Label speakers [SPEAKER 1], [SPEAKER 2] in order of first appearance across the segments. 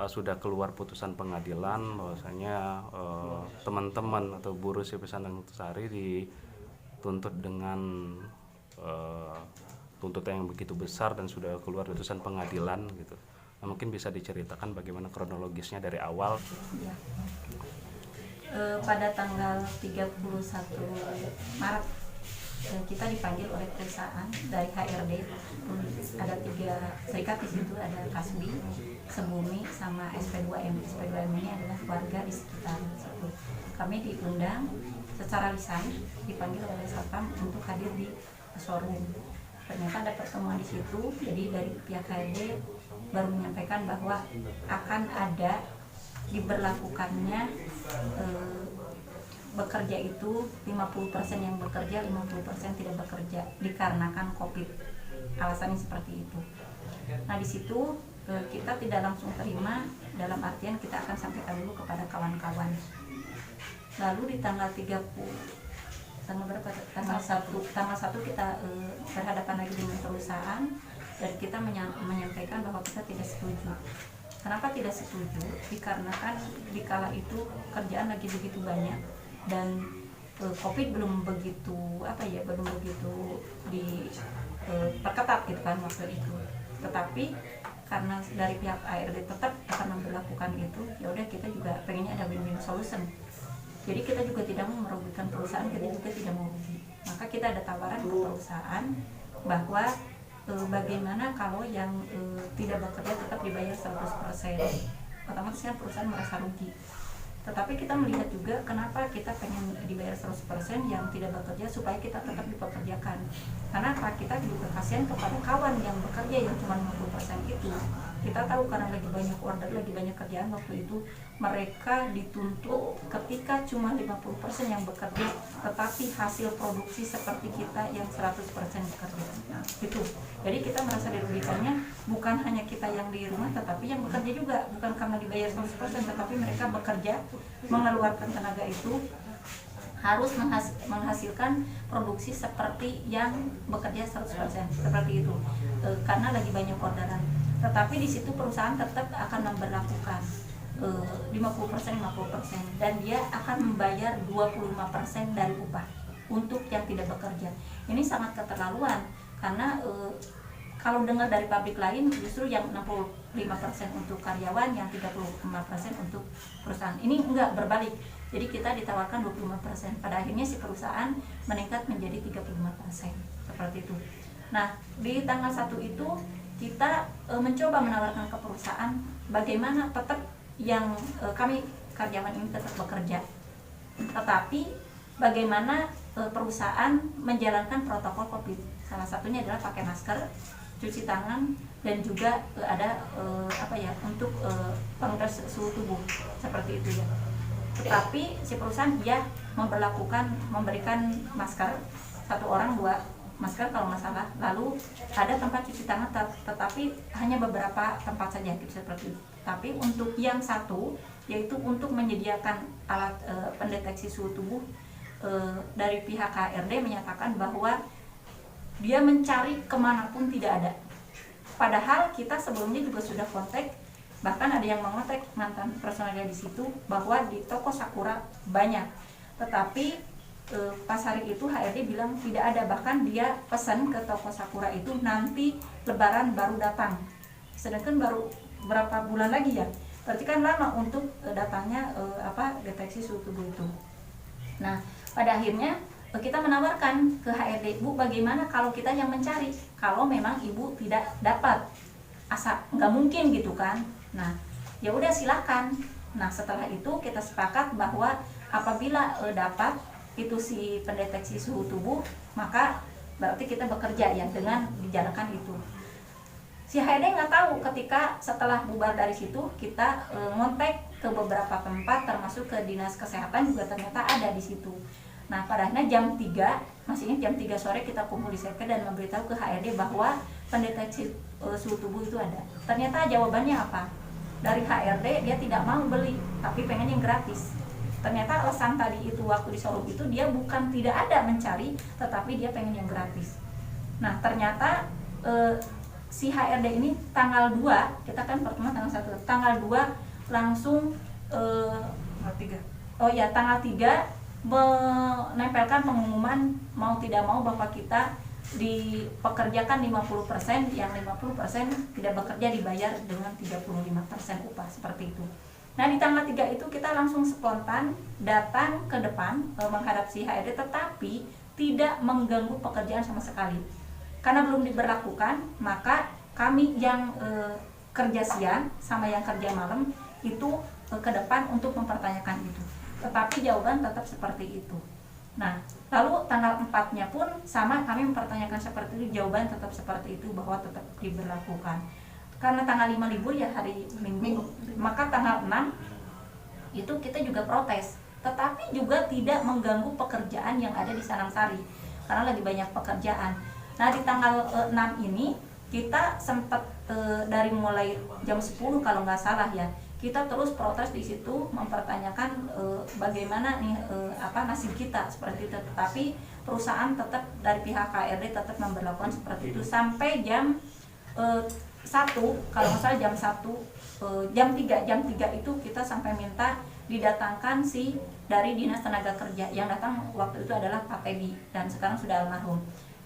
[SPEAKER 1] sudah keluar putusan pengadilan bahwasanya teman-teman atau buruh CV Sandang Sari dituntut dengan tuntutan yang begitu besar dan sudah keluar putusan pengadilan gitu. Nah, mungkin bisa diceritakan bagaimana kronologisnya dari awal.
[SPEAKER 2] Ya. Pada tanggal 31 Maret kita dipanggil oleh perusahaan dari HRD. Ada 3 serikat di situ, ada Kasbi, Sebumi, sama SP2M. SP2M ini adalah warga di sekitar situ. Kami diundang secara lisan, dipanggil oleh Satpam untuk hadir di showroom. Ternyata ada pertemuan di situ, jadi dari pihak HRD baru menyampaikan bahwa akan ada diberlakukannya bekerja itu 50% yang bekerja, 50% tidak bekerja dikarenakan COVID. Alasannya seperti itu. Nah, di situ kita tidak langsung terima, dalam artian kita akan sampaikan dulu kepada kawan-kawan. Lalu di tanggal 30 tanggal 1 kita berhadapan lagi dengan perusahaan dan kita menyampaikan bahwa kita tidak setuju. Kenapa tidak setuju? Dikarenakan di kala itu kerjaan lagi begitu banyak dan COVID belum begitu diperketat gitu kan waktu itu. Tetapi karena dari pihak ARD tetap akan memberlakukan itu, ya udah kita juga pengennya ada win-win solution. Jadi kita juga tidak mau merugikan perusahaan, kita juga tidak mau rugi. Maka kita ada tawaran ke perusahaan bahwa bagaimana kalau yang tidak bekerja tetap dibayar 100%. Otomatis kan perusahaan merasa rugi. Tetapi kita melihat juga kenapa kita pengen dibayar 100% yang tidak bekerja supaya kita tetap dipekerjakan. Karena kita juga kasihan kepada kawan yang bekerja yang cuma 50% itu. Kita tahu karena lagi banyak order, lagi banyak kerjaan waktu itu, mereka dituntut ketika cuma 50% yang bekerja, tetapi hasil produksi seperti kita yang 100% bekerja. Nah, gitu. Jadi kita merasa dirugikannya bukan hanya kita yang di rumah, tetapi yang bekerja juga. Bukan karena dibayar 100%, tetapi mereka bekerja, mengeluarkan tenaga itu, harus menghasilkan produksi seperti yang bekerja 100%, seperti itu. Karena lagi banyak orderan. Tetapi di situ perusahaan tetap akan memberlakukan 50% dan dia akan membayar 25% dari upah untuk yang tidak bekerja. Ini sangat keterlaluan karena kalau dengar dari pabrik lain justru yang 65% untuk karyawan, yang 35% untuk perusahaan. Ini enggak, berbalik. Jadi kita ditawarkan 25%. Pada akhirnya si perusahaan meningkat menjadi 35%. Seperti itu. Nah, di tanggal 1 itu kita mencoba menawarkan ke perusahaan bagaimana tetap yang kami karyawan ini tetap bekerja. Tetapi bagaimana perusahaan menjalankan protokol COVID. Salah satunya adalah pakai masker, cuci tangan, dan juga ada untuk pengukur suhu tubuh seperti itu ya. Tetapi si perusahaan memberikan masker 1 orang 2 masker kalau nggak salah. Lalu ada tempat cuci tangan, tetapi hanya beberapa tempat saja gitu, seperti itu. Tapi untuk yang satu, yaitu untuk menyediakan alat pendeteksi suhu tubuh, dari pihak HRD menyatakan bahwa dia mencari kemanapun tidak ada. Padahal kita sebelumnya juga sudah kontak, bahkan ada yang mengontak mantan personalnya di situ bahwa di toko Sakura banyak. Tetapi pas hari itu HRD bilang tidak ada, bahkan dia pesan ke toko Sakura itu nanti Lebaran baru datang. Sedangkan baru berapa bulan lagi ya, berarti kan lama untuk datangnya deteksi suhu tubuh itu. Nah, pada akhirnya kita menawarkan ke HRD, Bu, bagaimana kalau kita yang mencari, kalau memang Ibu tidak dapat, nggak mungkin gitu kan. Nah, ya udah silakan. Nah, setelah itu kita sepakat bahwa apabila dapat itu si pendeteksi suhu tubuh, maka berarti kita bekerja ya dengan dijalankan itu. Si HRD nggak tahu ketika setelah bubar dari situ kita ngontek ke beberapa tempat termasuk ke dinas kesehatan juga ternyata ada di situ. Nah, pada akhirnya jam 3 sore kita kumpul di Sekre dan memberitahu ke HRD bahwa pendeteksi suhu tubuh itu ada. Ternyata jawabannya apa? Dari HRD dia tidak mau beli, tapi pengen yang gratis. Ternyata alasan tadi itu waktu di showroom itu dia bukan tidak ada mencari, tetapi dia pengen yang gratis. Nah, ternyata si HRD ini tanggal 2, kita kan pertemuan tanggal 1, tanggal 2 langsung tanggal 3 menempelkan pengumuman mau tidak mau bahwa kita dipekerjakan 50%, yang 50% tidak bekerja dibayar dengan 35% upah, seperti itu. Nah di tanggal 3 itu kita langsung spontan datang ke depan menghadap si HRD, tetapi tidak mengganggu pekerjaan sama sekali. Karena belum diberlakukan, maka kami yang kerja siang sama yang kerja malam itu ke depan untuk mempertanyakan itu. Tetapi jawaban tetap seperti itu. Nah, lalu tanggal 4-nya pun sama, kami mempertanyakan seperti itu, jawaban tetap seperti itu, bahwa tetap diberlakukan. Karena tanggal 5 libur ya, hari Minggu, maka tanggal 6 itu kita juga protes, tetapi juga tidak mengganggu pekerjaan yang ada di Sanangsari karena lagi banyak pekerjaan. Nah di tanggal 6 ini kita sempat dari mulai jam 10 kalau nggak salah ya, kita terus protes di situ, mempertanyakan bagaimana nih nasib kita seperti itu. Tetapi perusahaan tetap dari pihak HRD tetap memberlakukan seperti itu sampai jam 1, kalau nggak salah jam 1, jam 3 itu kita sampai minta didatangkan si dari Dinas Tenaga Kerja. Yang datang waktu itu adalah Pak Teddy dan sekarang sudah almarhum.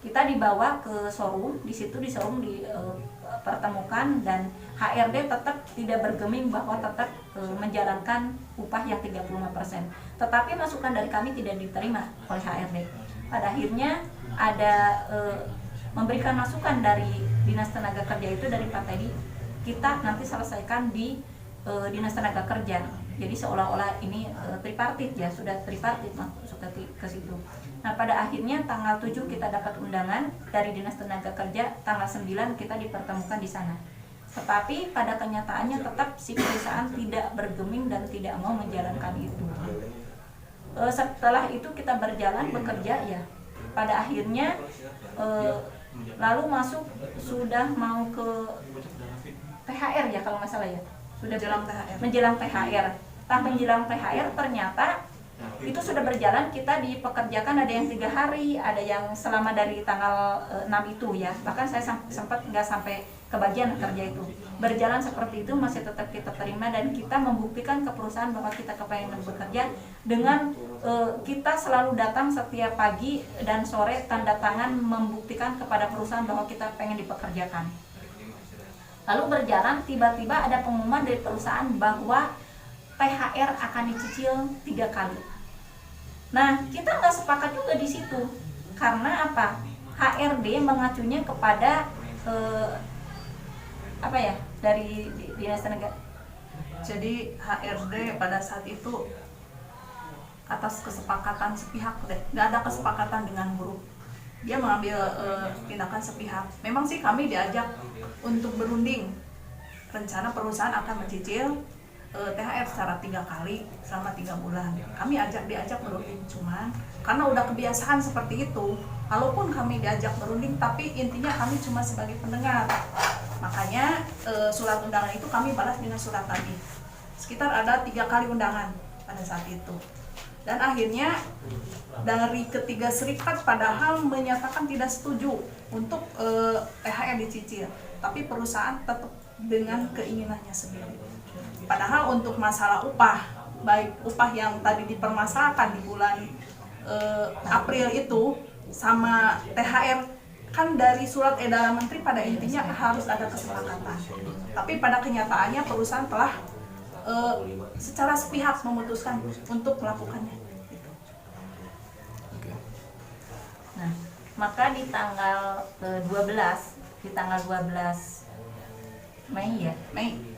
[SPEAKER 2] Kita dibawa ke showroom, di situ di showroom dipertemukan, dan HRD tetap tidak bergeming bahwa tetap menjalankan upah yang 35%. Tetapi masukan dari kami tidak diterima oleh HRD. Pada akhirnya ada memberikan masukan dari Dinas Tenaga Kerja itu, dari Pak Teddy, kita nanti selesaikan di Dinas Tenaga Kerja. Jadi seolah-olah ini tripartit ya, sudah tripartit masuk ke situ. Nah pada akhirnya tanggal 7 kita dapat undangan dari Dinas Tenaga Kerja, tanggal 9 kita dipertemukan di sana. Tetapi pada kenyataannya tetap si perusahaan tidak bergeming dan tidak mau menjalankan itu. Setelah itu kita berjalan bekerja ya, pada akhirnya lalu masuk sudah mau ke THR ya kalau nggak salah ya, sudah menjelang THR. Menjelang THR ternyata itu sudah berjalan, kita dipekerjakan ada yang 3 hari, ada yang selama dari tanggal 6 itu ya, bahkan saya sempat nggak sampai kebagian kerja itu. Berjalan seperti itu masih tetap kita terima, dan kita membuktikan ke perusahaan bahwa kita kepengen bekerja dengan kita selalu datang setiap pagi dan sore, tanda tangan membuktikan kepada perusahaan bahwa kita pengen dipekerjakan. Lalu berjalan, tiba-tiba ada pengumuman dari perusahaan bahwa THR akan dicicil 3 kali. Nah, kita nggak sepakat juga di situ. Karena apa? HRD mengacunya kepada dari Dinas Tenaga. Jadi HRD pada saat itu atas kesepakatan sepihak deh, nggak ada kesepakatan dengan buruh. Dia mengambil tindakan sepihak. Memang sih kami diajak untuk berunding. Rencana perusahaan akan mencicil THR secara 3 kali selama 3 bulan. Kami diajak berunding, cuman karena udah kebiasaan seperti itu, kalaupun kami diajak berunding, tapi intinya kami cuma sebagai pendengar. Makanya surat undangan itu kami balas dengan surat tadi. Sekitar ada 3 kali undangan pada saat itu. Dan akhirnya dari ketiga serikat padahal menyatakan tidak setuju untuk THR dicicil, tapi perusahaan tetap dengan keinginannya sendiri. Padahal untuk masalah upah, baik upah yang tadi dipermasalahkan di bulan April itu sama THR, kan dari surat edaran menteri pada intinya harus ada kesepakatan. Tapi pada kenyataannya perusahaan telah secara sepihak memutuskan untuk melakukannya. Nah, maka di tanggal 12 Mei,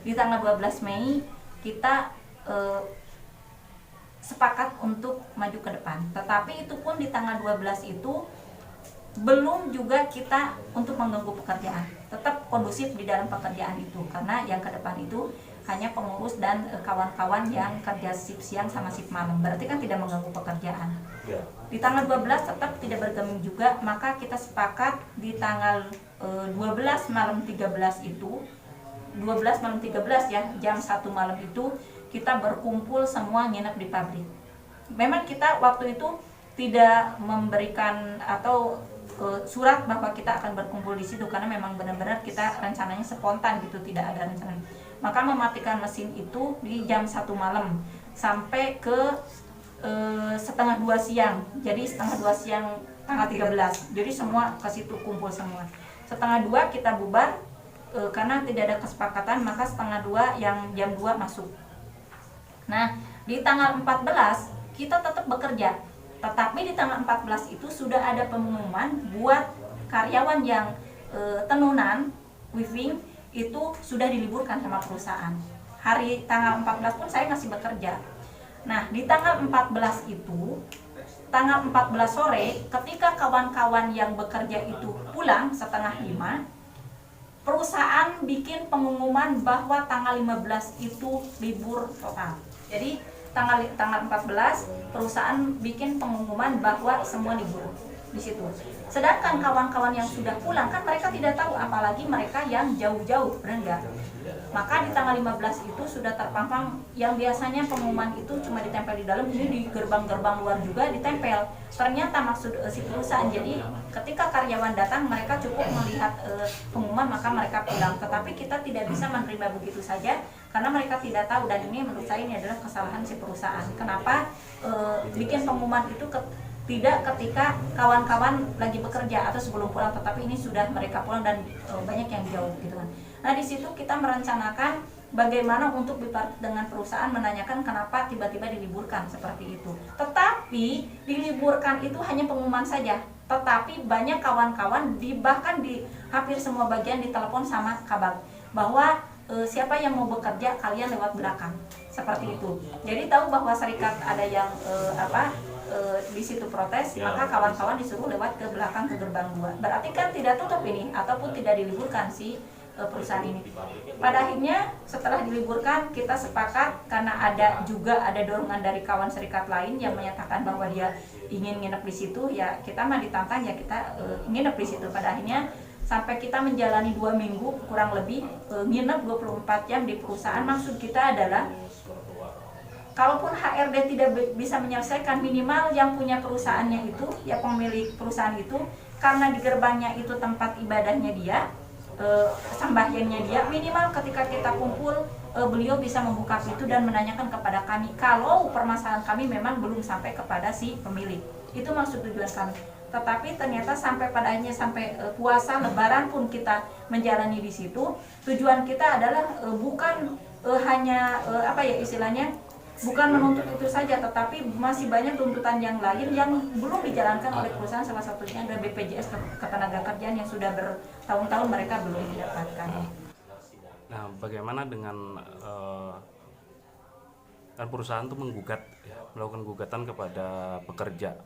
[SPEAKER 2] di tanggal 12 Mei kita sepakat untuk maju ke depan. Tetapi itu pun di tanggal 12 itu belum juga kita untuk mengganggu pekerjaan. Tetap kondusif di dalam pekerjaan itu, karena yang ke depan itu hanya pengurus dan kawan-kawan yang kerja shift siang sama shift malam. Berarti kan tidak mengganggu pekerjaan. Di tanggal 12 tetap tidak bergeming juga, maka kita sepakat di tanggal 12 malam 13 itu, 12 malam 13 ya, jam 1 malam itu kita berkumpul semua nginep di pabrik. Memang kita waktu itu tidak memberikan atau surat bahwa kita akan berkumpul di situ, karena memang benar-benar kita rencananya spontan gitu, tidak ada rencana. Maka mematikan mesin itu di jam 1 malam sampai ke setengah 2 siang. Jadi setengah 2 siang tanggal 13. Jadi semua ke situ kumpul semua. Setengah 2 kita bubar, karena tidak ada kesepakatan, maka setengah 2 yang jam 2 masuk. Nah, di tanggal 14 kita tetap bekerja. Tetapi di tanggal 14 itu sudah ada pengumuman buat karyawan yang tenunan, weaving, itu sudah diliburkan sama perusahaan. Hari tanggal 14 pun saya masih bekerja. Nah, di tanggal 14 itu, tanggal 14 sore, ketika kawan-kawan yang bekerja itu pulang setengah 5, perusahaan bikin pengumuman bahwa tanggal 15 itu libur total. Jadi tanggal 14 perusahaan bikin pengumuman bahwa semua libur di situ. Sedangkan kawan-kawan yang sudah pulang kan mereka tidak tahu, apalagi mereka yang jauh-jauh, benar enggak? Maka di tanggal 15 itu sudah terpampang, yang biasanya pengumuman itu cuma ditempel di dalam, ini di gerbang-gerbang luar juga ditempel. Ternyata maksud si perusahaan, jadi ketika karyawan datang mereka cukup melihat pengumuman maka mereka pulang. Tetapi kita tidak bisa menerima begitu saja karena mereka tidak tahu, dan ini menurut saya ini adalah kesalahan si perusahaan. Kenapa bikin pengumuman itu tidak ketika kawan-kawan lagi bekerja atau sebelum pulang, tetapi ini sudah mereka pulang dan banyak yang jauh gitu kan. Nah, di situ kita merencanakan bagaimana untuk bipartit dengan perusahaan, menanyakan kenapa tiba-tiba diliburkan seperti itu. Tetapi diliburkan itu hanya pengumuman saja. Tetapi banyak kawan-kawan bahkan di hampir semua bagian ditelepon sama Kabag bahwa siapa yang mau bekerja kalian lewat belakang. Seperti itu. Jadi tahu bahwa serikat ada yang di situ protes, maka kawan-kawan disuruh lewat ke belakang ke gerbang 2. Berarti kan tidak tutup ini ataupun tidak diliburkan si perusahaan ini. Pada akhirnya setelah diliburkan kita sepakat, karena ada dorongan dari kawan serikat lain yang menyatakan bahwa dia ingin nginep di situ, ya kita mah ditantang, ya kita nginep di situ. Pada akhirnya sampai kita menjalani 2 minggu kurang lebih nginep 24 jam di perusahaan. Maksud kita adalah kalaupun HRD tidak bisa menyelesaikan, minimal yang punya perusahaannya itu, ya pemilik perusahaan itu, karena di gerbangnya itu tempat ibadahnya dia, sembahyangnya dia, minimal ketika kita kumpul beliau bisa membuka pintu dan menanyakan kepada kami kalau permasalahan kami memang belum sampai kepada si pemilik. Itu maksud tujuan kami. Tetapi ternyata sampai padanya sampai puasa lebaran pun kita menjalani di situ. Tujuan kita adalah bukan hanya bukan menuntut itu saja, tetapi masih banyak tuntutan yang lain yang belum dijalankan oleh perusahaan. Salah satunya ada BPJS Ketenagakerjaan yang sudah bertahun-tahun mereka belum mendapatkan.
[SPEAKER 1] Nah, bagaimana dengan kan perusahaan itu melakukan gugatan kepada pekerja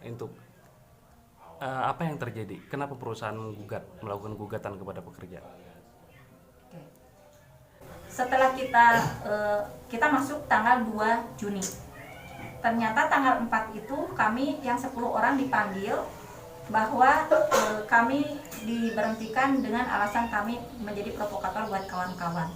[SPEAKER 1] untuk apa yang terjadi? Kenapa perusahaan melakukan gugatan kepada pekerja?
[SPEAKER 2] Setelah kita masuk tanggal 2 Juni, ternyata tanggal 4 itu kami yang 10 orang dipanggil bahwa kami diberhentikan dengan alasan kami menjadi provokator buat kawan-kawan.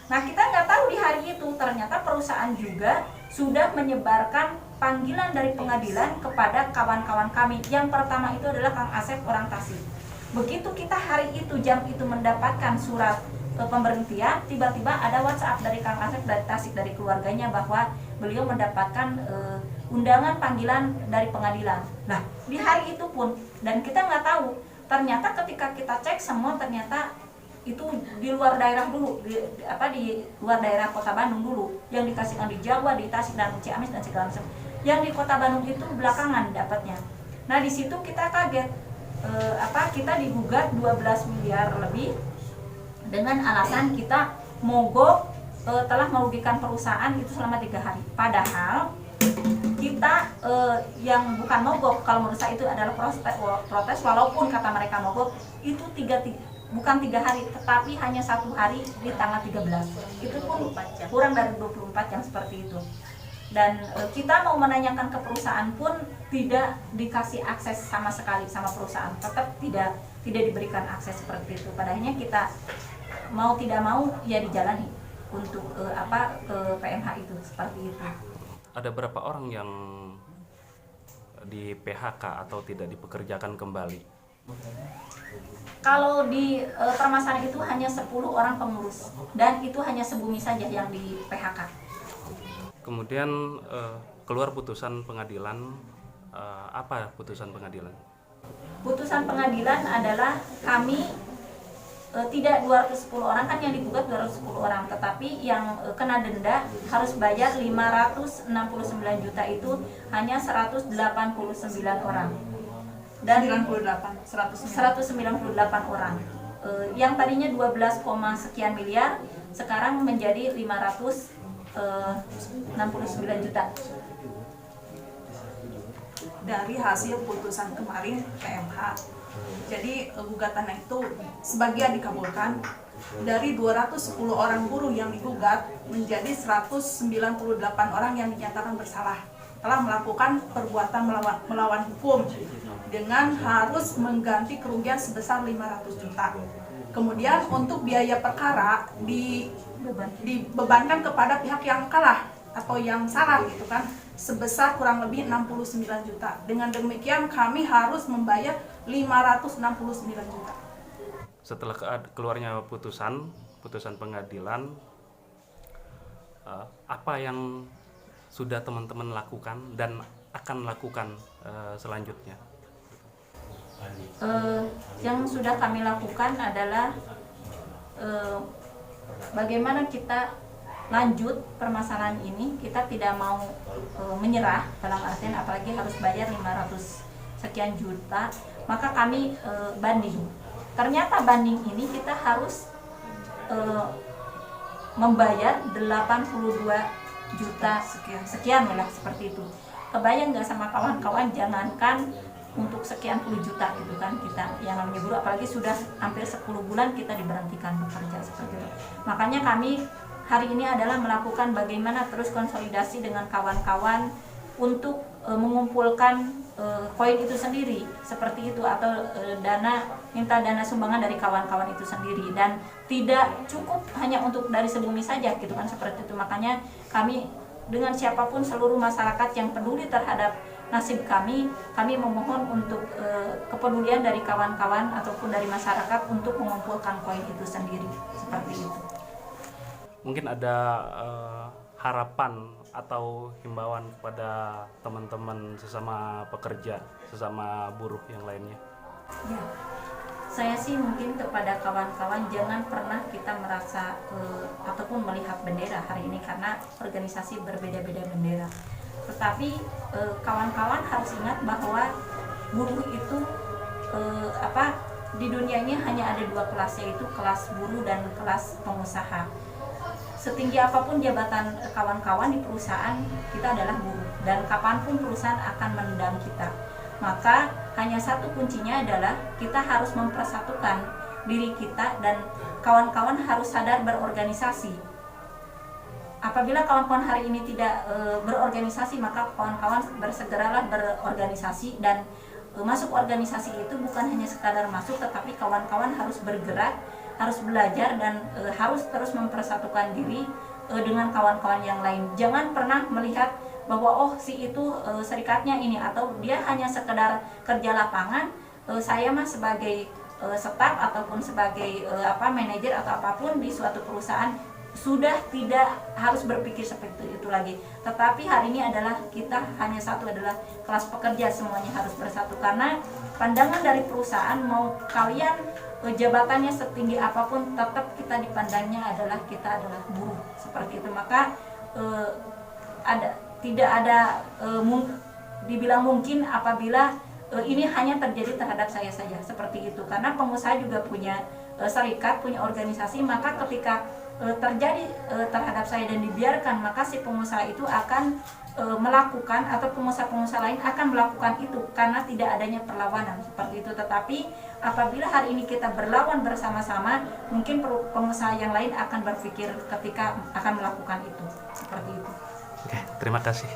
[SPEAKER 2] Nah, kita nggak tahu di hari itu ternyata perusahaan juga sudah menyebarkan panggilan dari pengadilan kepada kawan-kawan kami. Yang pertama itu adalah Kang Asep orang Tasik. Begitu kita hari itu jam itu mendapatkan surat pemberhentian, tiba-tiba ada WhatsApp dari Kang Asep dari Tasik, dari keluarganya, bahwa beliau mendapatkan undangan panggilan dari pengadilan. Nah, di hari itu pun, dan kita nggak tahu, ternyata ketika kita cek semua ternyata itu di luar daerah dulu, di luar daerah Kota Bandung dulu, yang dikasihkan di Jawa, di Tasik dan Ciamis dan segala macam. Yang di Kota Bandung itu belakangan dapatnya. Nah, di situ kita kaget, kita digugat 12 miliar lebih dengan alasan kita mogok telah merugikan perusahaan itu selama 3 hari. Padahal kita yang bukan mogok, kalau menurut saya itu adalah protes, walaupun kata mereka mogok itu bukan 3 hari, tetapi hanya 1 hari di tanggal 13. Itu pun kurang dari 24 jam seperti itu. Dan kita mau menanyakan ke perusahaan pun tidak dikasih akses sama sekali sama perusahaan, tetap tidak diberikan akses seperti itu. Padahal kita mau tidak mau ya dijalani untuk ke PMH itu seperti itu.
[SPEAKER 1] Ada berapa orang yang di PHK atau tidak dipekerjakan kembali
[SPEAKER 2] Kalau di permasalahan itu hanya 10 orang pengurus dan itu hanya sebumi saja yang di PHK.
[SPEAKER 1] Kemudian keluar putusan pengadilan, apa putusan pengadilan?
[SPEAKER 2] Putusan pengadilan adalah kami tidak 210 orang, kan yang digugat 210 orang, tetapi yang kena denda harus bayar 569 juta itu hanya 189 orang. Dan 198 orang. Yang tadinya 12, sekian miliar sekarang menjadi 569 juta.
[SPEAKER 3] Dari hasil putusan kemarin PMH. Jadi gugatan itu sebagian dikabulkan. Dari 210 orang buruh yang digugat menjadi 198 orang yang dinyatakan bersalah telah melakukan perbuatan melawan hukum dengan harus mengganti kerugian sebesar 500 juta. Kemudian untuk biaya perkara dibebankan kepada pihak yang kalah atau yang salah gitu kan, sebesar kurang lebih 69 juta. Dengan demikian kami harus membayar 569 juta.
[SPEAKER 1] Setelah keluarnya putusan pengadilan, apa yang sudah teman-teman lakukan dan akan lakukan selanjutnya?
[SPEAKER 2] Yang sudah kami lakukan adalah bagaimana kita lanjut permasalahan ini. Kita tidak mau menyerah, dalam artian apalagi harus bayar 500 sekian juta, maka kami banding. Ternyata banding ini kita harus membayar 82 juta sekian lah, seperti itu. Kebayang nggak sama kawan-kawan, jangankan untuk sekian puluh juta gitu kan, kita yang namanya buruh, apalagi sudah hampir 10 bulan kita diberhentikan bekerja seperti itu. Makanya kami hari ini adalah melakukan bagaimana terus konsolidasi dengan kawan-kawan untuk mengumpulkan koin itu sendiri seperti itu, atau minta dana sumbangan dari kawan-kawan itu sendiri, dan tidak cukup hanya untuk dari sebumi saja gitu kan, seperti itu. Makanya kami dengan siapapun seluruh masyarakat yang peduli terhadap nasib kami memohon untuk kepedulian dari kawan-kawan ataupun dari masyarakat untuk mengumpulkan koin itu sendiri, seperti itu.
[SPEAKER 1] Mungkin ada harapan atau himbauan kepada teman-teman sesama pekerja, sesama buruh yang lainnya?
[SPEAKER 2] Ya, saya sih mungkin kepada kawan-kawan, jangan pernah kita merasa ataupun melihat bendera hari ini, karena organisasi berbeda-beda bendera. Tetapi kawan-kawan harus ingat bahwa buruh itu di dunia ini hanya ada dua kelas, yaitu kelas buruh dan kelas pengusaha. Setinggi apapun jabatan kawan-kawan di perusahaan, kita adalah buruh, dan kapanpun perusahaan akan menendang kita. Maka hanya satu kuncinya adalah kita harus mempersatukan diri kita, dan kawan-kawan harus sadar berorganisasi. Apabila kawan-kawan hari ini tidak berorganisasi, maka kawan-kawan bersegeralah berorganisasi, dan masuk organisasi itu bukan hanya sekadar masuk, tetapi kawan-kawan harus bergerak, harus belajar, dan harus terus mempersatukan diri dengan kawan-kawan yang lain. Jangan pernah melihat bahwa oh si itu serikatnya ini, atau dia hanya sekedar kerja lapangan, saya mah sebagai staf ataupun sebagai manajer atau apapun di suatu perusahaan sudah tidak harus berpikir seperti itu lagi. Tetapi hari ini adalah kita hanya satu, adalah kelas pekerja, semuanya harus bersatu, karena pandangan dari perusahaan mau kalian jabatannya setinggi apapun, tetap kita dipandangnya adalah kita adalah buruh, seperti itu. Maka tidak ada dibilang mungkin apabila ini hanya terjadi terhadap saya saja, seperti itu, karena pengusaha juga punya serikat, punya organisasi. Maka ketika terjadi terhadap saya dan dibiarkan, maka si pengusaha itu akan melakukan, atau pengusaha-pengusaha lain akan melakukan itu, karena tidak adanya perlawanan, seperti itu. Tetapi apabila hari ini kita berlawan bersama-sama, mungkin pengusaha yang lain akan berpikir ketika akan melakukan itu, seperti itu.
[SPEAKER 1] Oke, terima kasih.